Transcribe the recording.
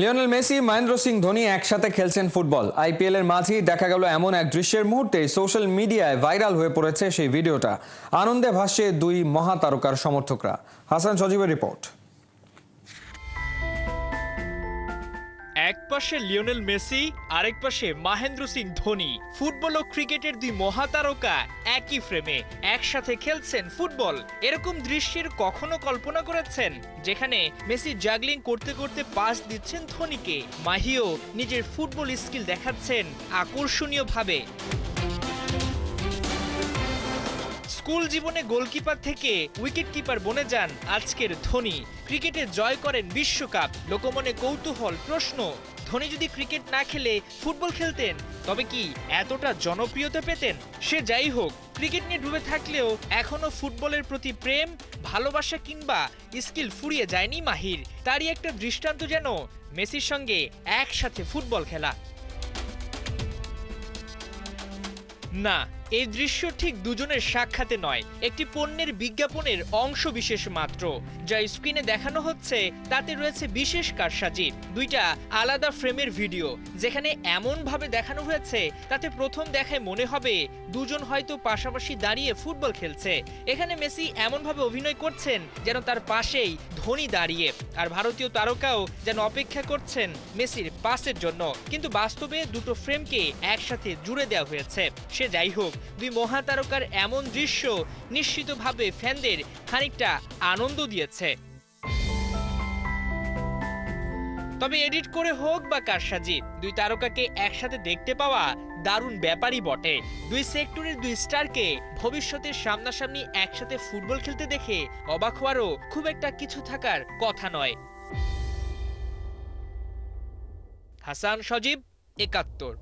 Lionel Messi, Mahendra Singh Dhoni একসাথে খেলছেন football. IPL এর মাঝেই দেখা গেল এমন এক দৃশ্যের মুহূর্তে সোশ্যাল মিডিয়ায় ভাইরাল হয়ে পড়েছে সেই ভিডিওটা। আনন্দে ভাসছে দুই মহাতারকার সমর্থকরা। হাসান সজীবের রিপোর্ট। এক পাশে লিওনেল মেসি, আরেক পাশে মহেন্দ্র সিং ধোনি। ফুটবল ও ক্রিকেটের দুই মহাতারকা একই ফ্রেমে একসাথে খেলছেন ফুটবল। এরকম দৃশ্যের কখনো কল্পনা করেছেন, যেখানে মেসি জাগলিং করতে করতে পাস দিচ্ছেন ধোনিকে, মাহিও নিজের ফুটবল স্কিল দেখাচ্ছেন আকর্ষণীয়ভাবে। স্কুল জীবনে গোলকিপার থেকে উইকেট কিপার বনে যান আজকের ধোনি। ক্রিকেটে জয় করেন বিশ্বকাপ। লোকমনে কৌতূহল, প্রশ্ন, ধোনি যদি ক্রিকেট না খেলে ফুটবল খেলতেন তবে কি এতটা জনপ্রিয়তা পেতেন? সে যাই হোক, ক্রিকেট নিয়ে ডুবে থাকলেও এখনো ফুটবলের প্রতি প্রেম, ভালোবাসা কিংবা স্কিল ফুরিয়ে যায়নি মাহির। তারই একটা দৃষ্টান্ত যেন মেসির সঙ্গে একসাথে ফুটবল খেলা। না, এই দৃশ্য ঠিক দুজনের সাক্ষাতে নয়, একটি পণ্যের বিজ্ঞাপনের অংশ বিশেষ মাত্র। যা স্ক্রিনে দেখানো হচ্ছে তাতে রয়েছে বিশেষ কারসাজি। দুইটা আলাদা ফ্রেমের ভিডিও, যেখানে এমন ভাবে দেখানো হয়েছে তাতে প্রথম দেখায় মনে হবে দুজন হয়তো পাশাপাশি দাঁড়িয়ে ফুটবল খেলছে। এখানে মেসি এমন ভাবে অভিনয় করছেন যেন তার পাশেই ধোনি দাঁড়িয়ে, আর ভারতীয় তারকাও যেন অপেক্ষা করছেন মেসির পাসের জন্য। কিন্তু বাস্তবে দুটো ফ্রেমকে একসাথে জুড়ে দেওয়া হয়েছে। সে যাই হোক, দুই মহাতারকার এমন দৃশ্য নিশ্চিতভাবে ফ্যানদের খানিকটা আনন্দ দিয়েছে। তবে এডিট করে হোক বা কারসাজি, দুই তারকাকে একসাথে দেখতে পাওয়া দারুণ ব্যাপারই বটে। দুই সেক্টরের দুই স্টারকে ভবিষ্যতে সামনাসামনি একসাথে ফুটবল খেলতে দেখে অবাক হওয়ারও খুব একটা কিছু থাকার কথা নয়। হাসান সজীব, ৭১।